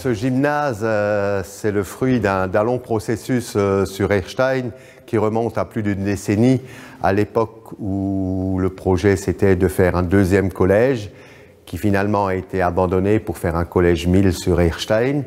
ce gymnase, c'est le fruit d'un long processus sur Erstein qui remonte à plus d'une décennie, à l'époque où le projet c'était de faire un deuxième collège qui finalement a été abandonné pour faire un collège 1000 sur Erstein,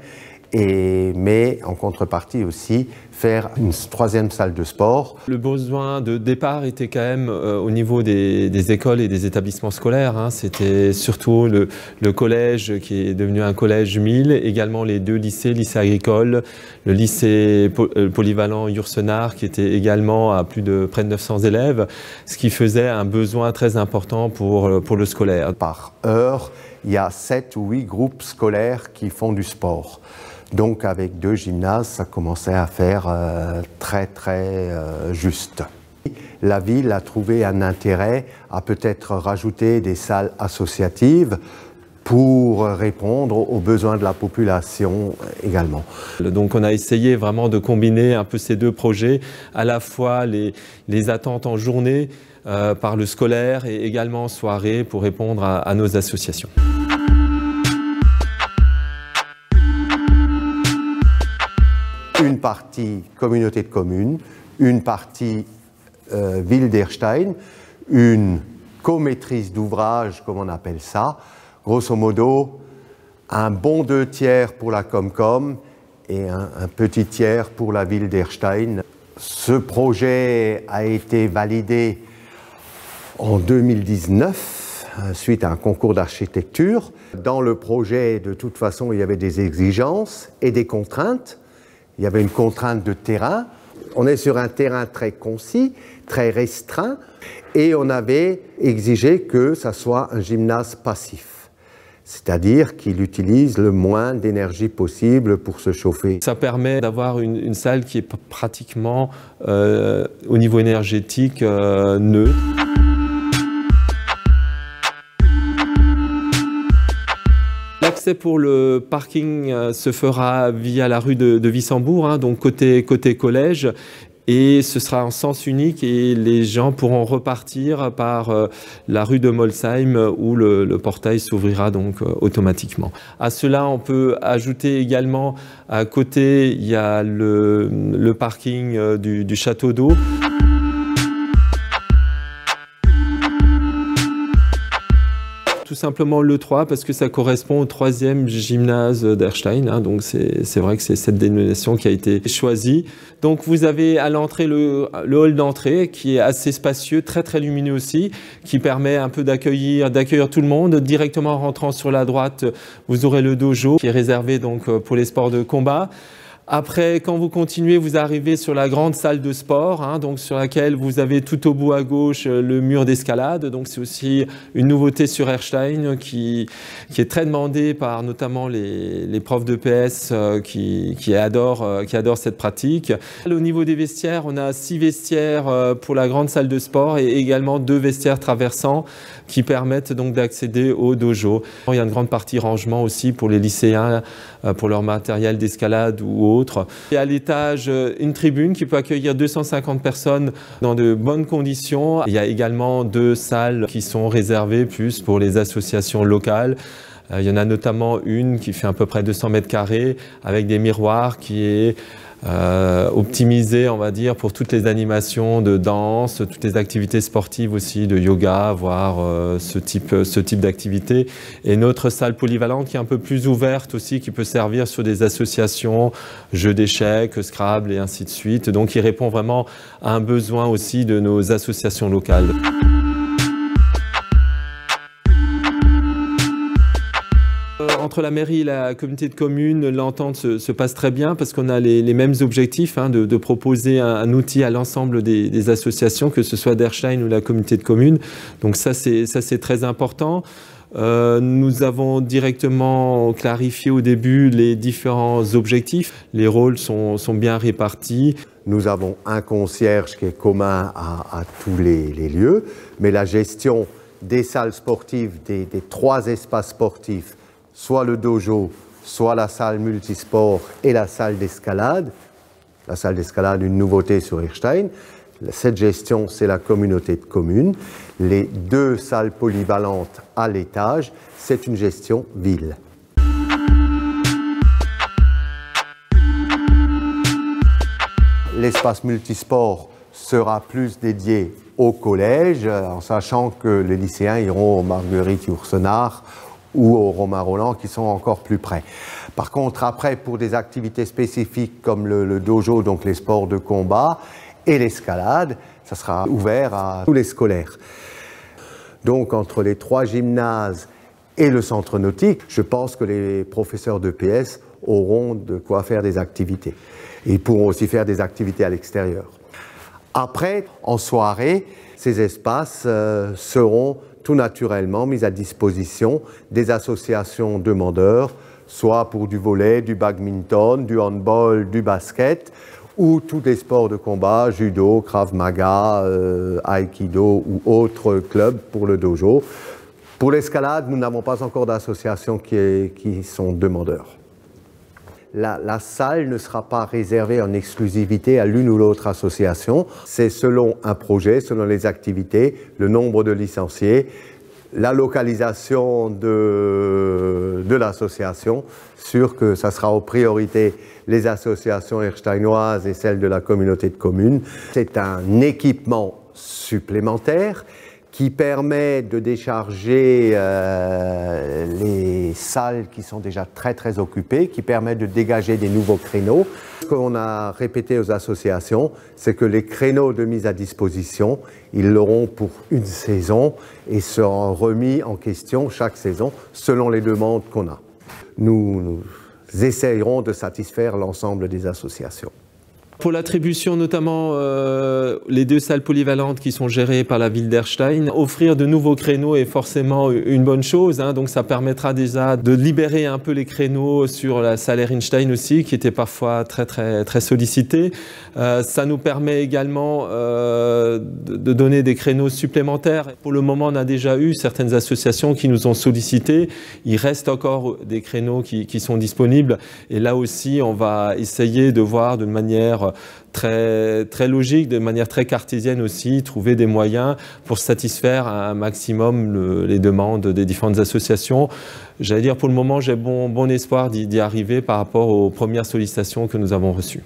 mais en contrepartie aussi faire une troisième salle de sport. Le besoin de départ était quand même au niveau des écoles et des établissements scolaires. C'était surtout le collège qui est devenu un collège 1000, également les deux lycées, lycée agricole, le lycée polyvalent Yourcenar qui était également à plus de près de 900 élèves, ce qui faisait un besoin très important pour le scolaire. Par heure, il y a 7 ou 8 groupes scolaires qui font du sport. Donc avec 2 gymnases, ça commençait à faire très juste. La ville a trouvé un intérêt à peut-être rajouter des salles associatives pour répondre aux besoins de la population également. Donc on a essayé vraiment de combiner un peu ces deux projets, à la fois les attentes en journée par le scolaire et également en soirée pour répondre à nos associations. Une partie communauté de communes, une partie ville d'Erstein, une co-maîtrise d'ouvrage, comme on appelle ça. Grosso modo, un bon 2/3 pour la Comcom et un petit tiers pour la ville d'Erstein. Ce projet a été validé en 2019 suite à un concours d'architecture. Dans le projet, de toute façon, il y avait des exigences et des contraintes. Il y avait une contrainte de terrain. On est sur un terrain très concis, très restreint, et on avait exigé que ça soit un gymnase passif, c'est-à-dire qu'il utilise le moins d'énergie possible pour se chauffer. Ça permet d'avoir une salle qui est pratiquement, au niveau énergétique, neutre. L'accès pour le parking se fera via la rue de Wissembourg, donc côté collège, et ce sera en sens unique et les gens pourront repartir par la rue de Molsheim où le portail s'ouvrira donc automatiquement. À cela, on peut ajouter également à côté, il y a le parking du château d'eau. Tout simplement le 3 parce que ça correspond au 3e gymnase d'Erstein, donc c'est vrai que c'est cette dénomination qui a été choisie. Donc vous avez à l'entrée le hall d'entrée qui est assez spacieux, très lumineux aussi, qui permet un peu d'accueillir tout le monde. Directement en rentrant sur la droite, vous aurez le dojo qui est réservé donc pour les sports de combat. Après, quand vous continuez, vous arrivez sur la grande salle de sport, donc sur laquelle vous avez tout au bout à gauche le mur d'escalade. Donc c'est aussi une nouveauté sur Erstein qui est très demandée par notamment les profs de PS qui adorent cette pratique. Au niveau des vestiaires, on a 6 vestiaires pour la grande salle de sport et également 2 vestiaires traversants qui permettent donc d'accéder au dojo. Il y a une grande partie rangement aussi pour les lycéens, pour leur matériel d'escalade ou autre. Et à l'étage, une tribune qui peut accueillir 250 personnes dans de bonnes conditions. Il y a également 2 salles qui sont réservées plus pour les associations locales. Il y en a notamment une qui fait à peu près 200 mètres carrés avec des miroirs qui est optimisée, on va dire, pour toutes les animations de danse, toutes les activités sportives aussi, de yoga, voire ce type d'activité. Et notre salle polyvalente qui est un peu plus ouverte aussi, qui peut servir sur des associations, jeux d'échecs, Scrabble et ainsi de suite. Donc il répond vraiment à un besoin aussi de nos associations locales. Entre la mairie et la communauté de communes, l'entente se passe très bien parce qu'on a les mêmes objectifs, de proposer un outil à l'ensemble des associations, que ce soit d'Erstein ou la communauté de communes. Donc ça c'est très important. Nous avons directement clarifié au début les différents objectifs. Les rôles sont bien répartis. Nous avons un concierge qui est commun à tous les lieux, mais la gestion des salles sportives, des 3 espaces sportifs, soit le dojo, soit la salle multisport et la salle d'escalade. La salle d'escalade, une nouveauté sur Erstein. Cette gestion, c'est la communauté de communes. Les 2 salles polyvalentes à l'étage, c'est une gestion ville. l'espace multisport sera plus dédié au collège, en sachant que les lycéens iront au Marguerite Yourcenar ou au Romain Rolland qui sont encore plus près. Par contre, après, pour des activités spécifiques comme le dojo, donc les sports de combat, et l'escalade, ça sera ouvert à tous les scolaires. Donc, entre les 3 gymnases et le centre nautique, je pense que les professeurs d'EPS auront de quoi faire des activités. Et ils pourront aussi faire des activités à l'extérieur. Après, en soirée, ces espaces seront tout naturellement mis à disposition des associations demandeurs, soit pour du volley, du badminton, du handball, du basket, ou tous les sports de combat, judo, krav maga, aikido ou autres clubs pour le dojo. Pour l'escalade, nous n'avons pas encore d'associations qui sont demandeurs. La salle ne sera pas réservée en exclusivité à l'une ou l'autre association. C'est selon un projet, selon les activités, le nombre de licenciés, la localisation de l'association, sûr que ça sera en priorité les associations ersteinoises et celles de la communauté de communes. C'est un équipement supplémentaire qui permet de décharger les salles qui sont déjà très occupées, qui permet de dégager des nouveaux créneaux. Ce qu'on a répété aux associations, c'est que les créneaux de mise à disposition, ils l'auront pour une saison et seront remis en question chaque saison selon les demandes qu'on a. Nous essayerons de satisfaire l'ensemble des associations. Pour l'attribution, notamment les 2 salles polyvalentes qui sont gérées par la ville d'Erstein, offrir de nouveaux créneaux est forcément une bonne chose. Donc ça permettra déjà de libérer un peu les créneaux sur la salle Ehrenstein aussi, qui était parfois très sollicitée. Ça nous permet également de donner des créneaux supplémentaires. Pour le moment, on a déjà eu certaines associations qui nous ont sollicités. Il reste encore des créneaux qui sont disponibles. Et là aussi, on va essayer de voir d'une manière très logique, de manière très cartésienne aussi, trouver des moyens pour satisfaire un maximum les demandes des différentes associations. J'allais dire, pour le moment, j'ai bon espoir d'y arriver par rapport aux premières sollicitations que nous avons reçues.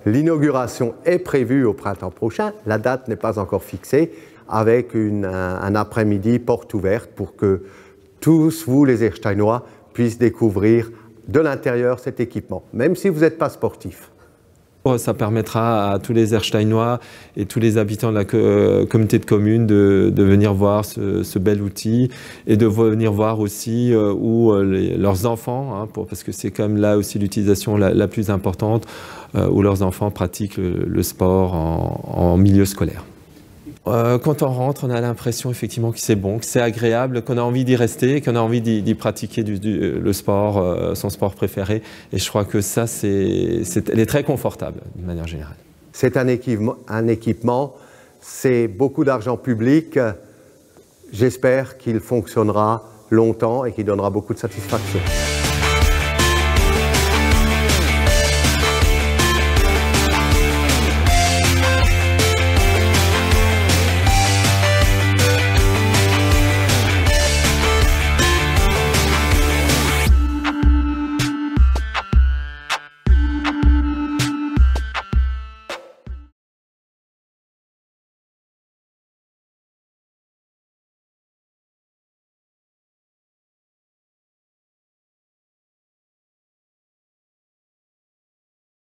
L'inauguration est prévue au printemps prochain. La date n'est pas encore fixée, avec un après-midi porte ouverte pour que tous, vous les Ersteinois, puissent découvrir de l'intérieur cet équipement, même si vous n'êtes pas sportif. Ça permettra à tous les Ersteinois et tous les habitants de la communauté de communes de venir voir ce bel outil et de venir voir aussi où leurs enfants, parce que c'est quand même là aussi l'utilisation la plus importante, où leurs enfants pratiquent le sport en milieu scolaire. Quand on rentre, on a l'impression effectivement que c'est bon, que c'est agréable, qu'on a envie d'y rester, qu'on a envie d'y pratiquer le sport, son sport préféré. Et je crois que ça, elle est très confortable d'une manière générale. C'est un équipement, c'est beaucoup d'argent public. J'espère qu'il fonctionnera longtemps et qu'il donnera beaucoup de satisfaction.